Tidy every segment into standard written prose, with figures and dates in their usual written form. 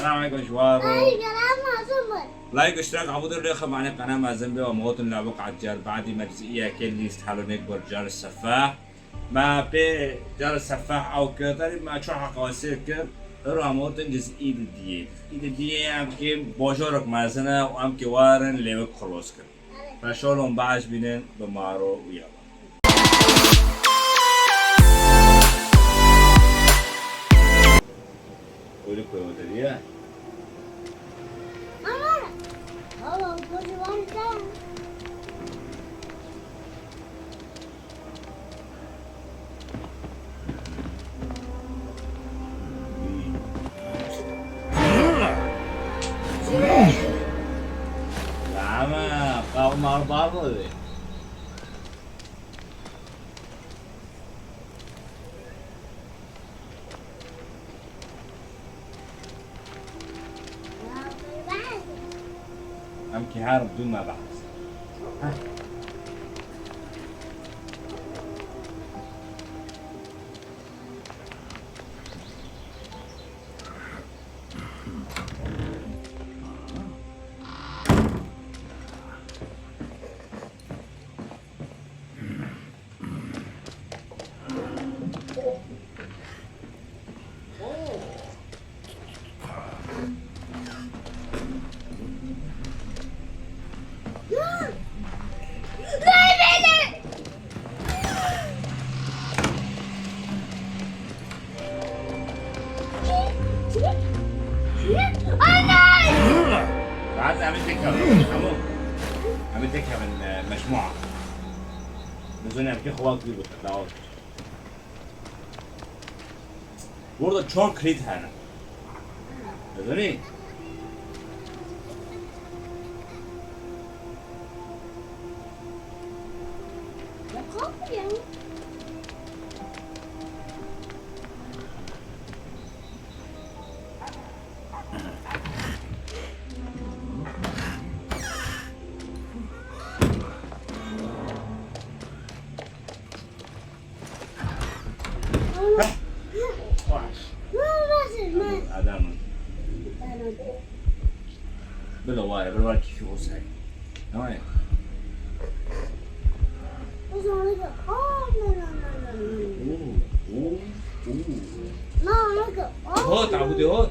السلام عليكم شوارو. أي كلام معصوم. لايك اشتراك عبود الريخة معنا قناة مع زنبي ومواطن لعبق عجال بعد مجزئية كل يستحالوا نكبر جار السفاح ما بي جار السفاح أو كذا ما شو حقاسير كر رو مواطن جز إيد الديه أم كي بوجورك مثلا وأم كي وارن ليوك خلاص كر فشولهم بعش بينن بمارو ويا قولي كوي مدرية هو كل واحد Lama, kau marbar le. Am kihar بدون ما بحث. بعد عملت كم عملت كم من مجموعة نزلنا في خوات كبيرة دعوات burada çok kritik هنا نزلني آدم بالوارد كيف هو سعي تمام هوت عبودي هوت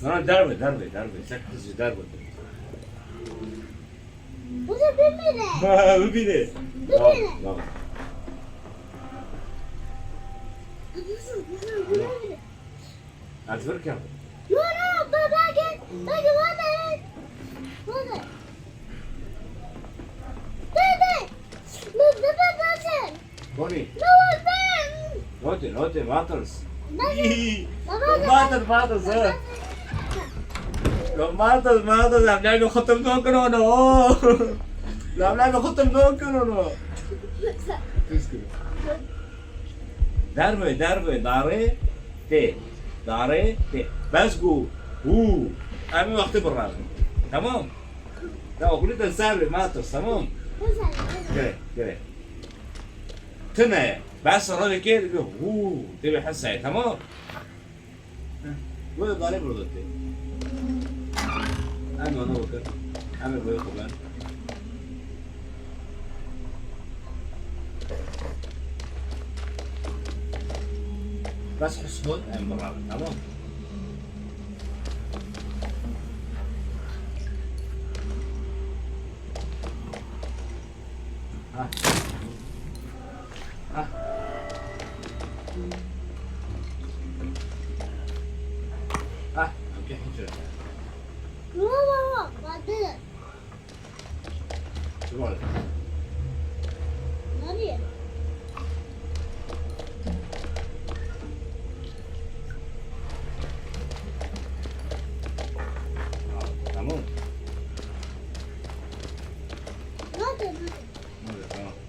دربه سكتش دربه ببینه اعتبر كم بوني نوتي ماترس ماترس لو ماترس عم له ختم نوكرونو لا عم له ختم نوكرونو دربه داره تي بس جو هو أمي وقت برا تمام لا أقول لك سامي ماترس تمام كده تنا بس الراجل كده هو تبي حسها تمام وين ضارب برضه أنا بكر أنا بياخد بس حسون أنا برا تمام اوكي حجر شو بقول تمام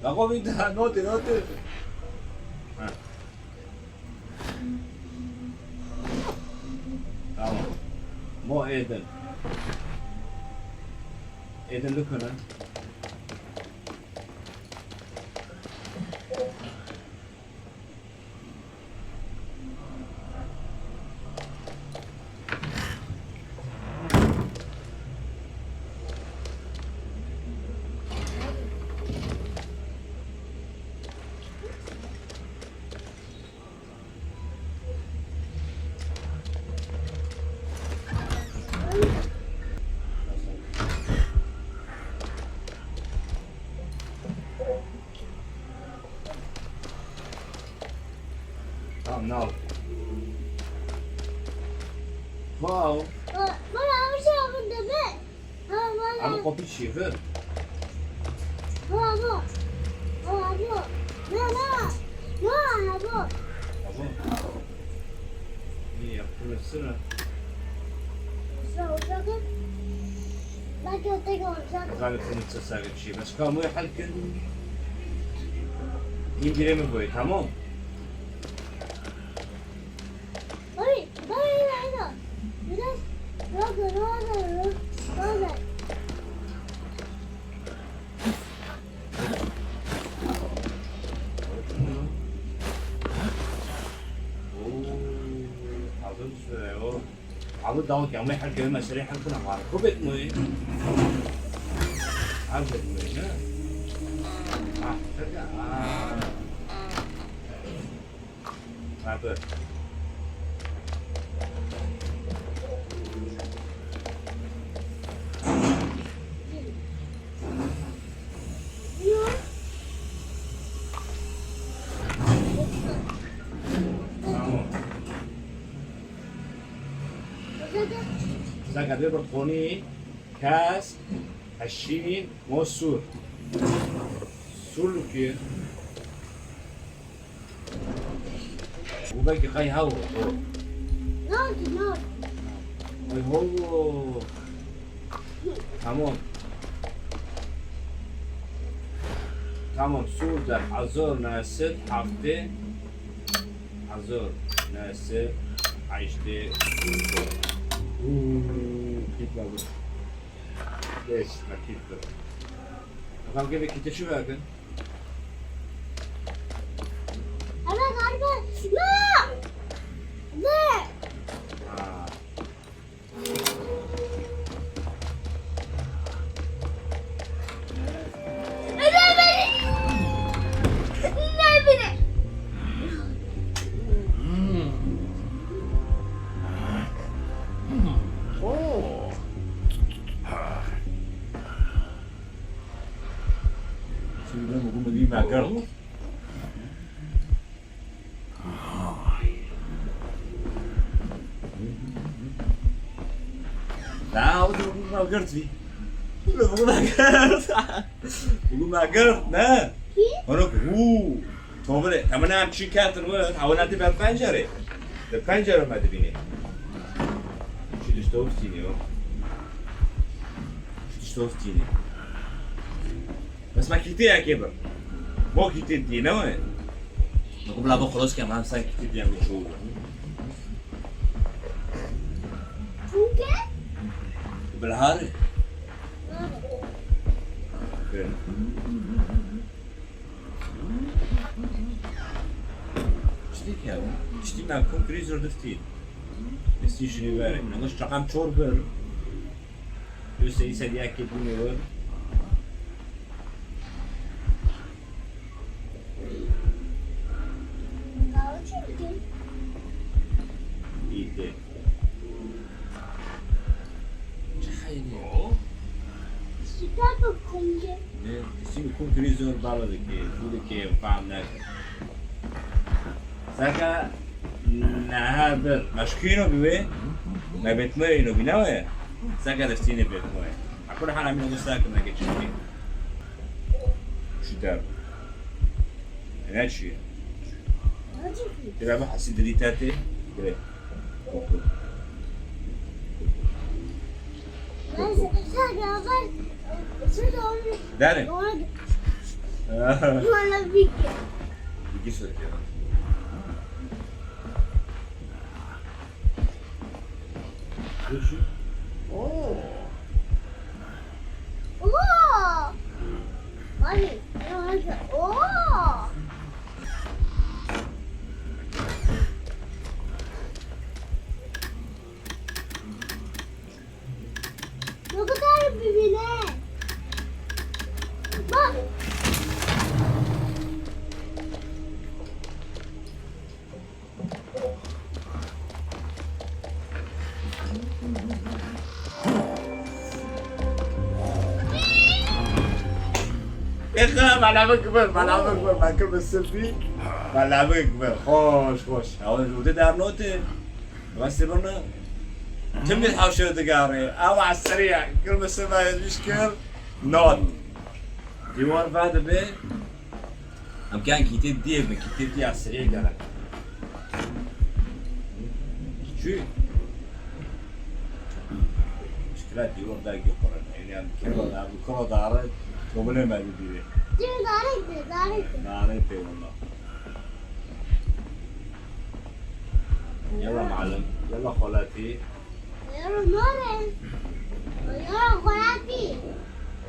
لا قوم انت نوتي تمام مو ايدن ايه اللي كنا؟ Tamam ne al? Wow. Bana bir şey yapın deme. Bana Abi kopya şiir. bana bu. Bana bu. Bana bu. Tamam. İyi yaptın sıra. Sıra uçakın. Belki öteki olacak. غالب كنت تساعد شيء بس كان مو حلك يمكن من بوي تمام Hayır, hayır. Biraz Roger. عبود داوك يا عمي حلقة ما شري حلقة أنا عارف كوبك موي عارف موي ها ترجع عارف Yok. تمام Uçakın. زاك هذا برطوني كاس 20 مو سور سور كي وباقي غاي هاو Ne oldu? هو تمام تمام سور در عزور ناسد حفته عزور ناسد عشته كيف بابا ليش ما كيف بابا أقام كيف كنت شو هذا Ama galiba. Ne? Ne beni? Şimdi ben bugün bir makarna. لا بقول ما قرت فيه بقول ما قرت بقول ما قرت لا هناك هو تومري تمنا امشي كاتر وين حاولنا تبع البنجرة البنجرة ما تبيني شو تشتوف تيني شو تشتوف تيني بس ما كتير يا كبر مو كتير تينا وين نقول لا خلاص كمان سان كتير يعمل شو Çünkü. بالهاري شتيك يا شتيك معكم كريزر دفتين استيشني بارك نغش رقم شور بر يوسي يسال ياكل بني ور ايدي Süper bir kumcu. Sim com crisor bala daqui, tudo aqui é pá, né? Saca na hada, mas kino biwe, na betmai no binawe. Saca da stine betmai. Akora hala mi no saca na geçti. Şu der. Ne şey? Acı. Tira ba hasid dritati. Gre. Neyse. Sen Şurada onu. Dare. Bana bir İki söylüyor. Şu. اوه اوه مامي اوه Look at that bibine. Bak. اخا ملعبك كبر ملعبك كبر ما كل بالسلفي ملعبك كبر خوش خوش هون ودي دار نوتي بس برنا تمي حوشة دقاري او على السريع كل ما سمع يشكر نوت ديوان بعد بي ام كان كتير ديب من كتير دي على السريع قالك شو مشكلات ديوان داقي قرن يعني ام كرو دارت وبلا ما بدي Şimdi daraydı. ناريت والله يلا معلم يلا خالاتي Yarın nore. Yarın kolati.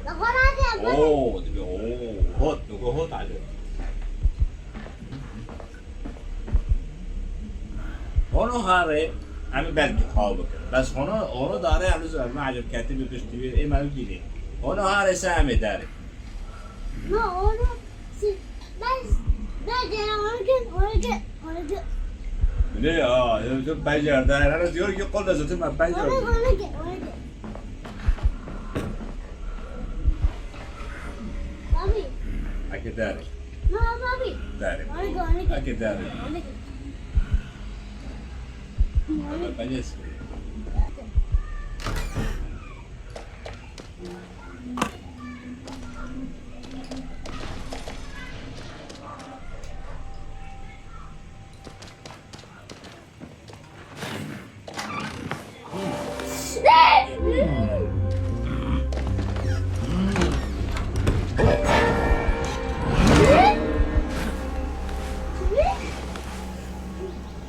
La kolati. اوه تبي اوه هوت نقول هوت عليه هونو هاري عم بلكي خالبك بس هونو داري عم نزل ما عجب كاتب تشتري ايه ما بيجيني هونو هاري سامي داري No onu ben onu gel. ليه شوف بنجر داري انا ديور يقول لازم تبقى بنجر Onu gel. Mami. اكيد داري No mami. داري Onu gel. اكيد داري Onu gel. بنجس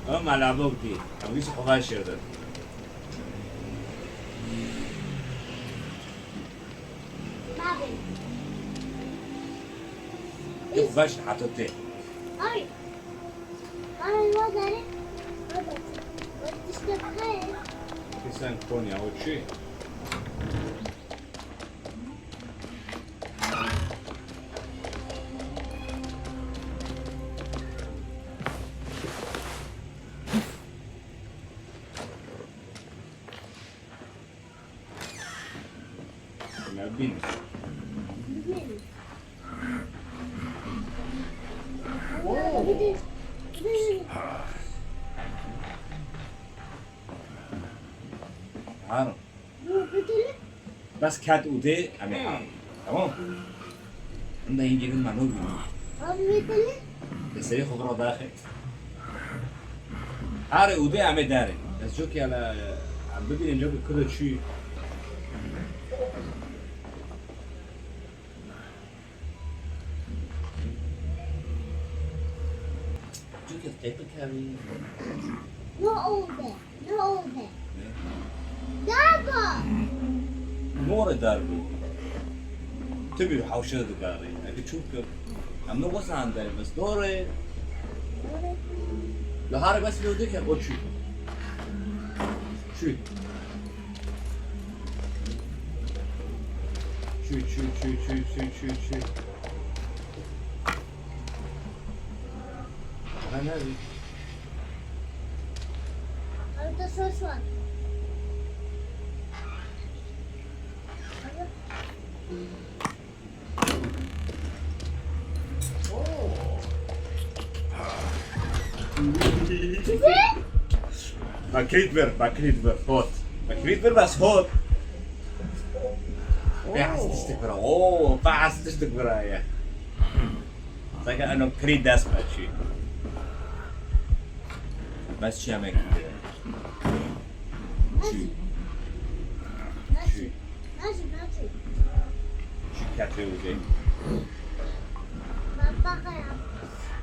هم لعبوك دي هم يسقوا غاشر ده Mami. باش حطيتيه Mami. Mami ne oldu? İşte bakayım. كيسان كوني اول شيء بيني عارف بس كات ودي عم يحاول تمام عندنا يجي لنا نوبي بس هي خضرة داخل عارف ودي عم يداري بس جوكي على عم ببين جوكي كل شيء جوكي تقيبك هذه Ne oldu? Ne oldu? Dava. نور داربي تبي حوشة دقاري أكيد تشوف عم نوصل عندي بس دوري لهاري بس لو ديك أقول شو شو شو شو شو شو شو شو شو أنا هذي Orada sos var. باكريت هوت باكريت بس هوت فاعس تشتكبر اوه فاعس تشتكبر يا زي انه كريد داس شيء بس شيء عمك شو Nasıl? شو كاتبه وزي Ben bakayım.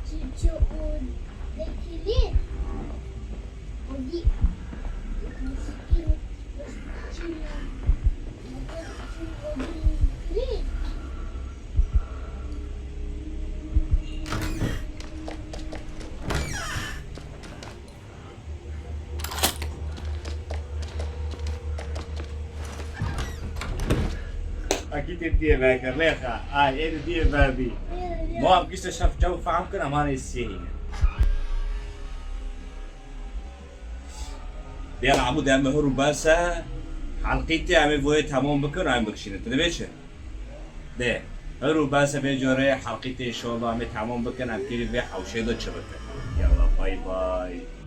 Çünkü o dekili o di اكيد الديه باكر ليخا ايه الديه بابي ما بقيت اشرف جو فعم كنا ما نسيه بيان عمود عم هرو باسا حلقيتي عم بويت همون بكر عم بكشين انت ليش ده هرو باسا بيجوري حلقيتي ان شاء الله عم همون بكر عم كيري بيح او شيء ده شبكه يلا باي باي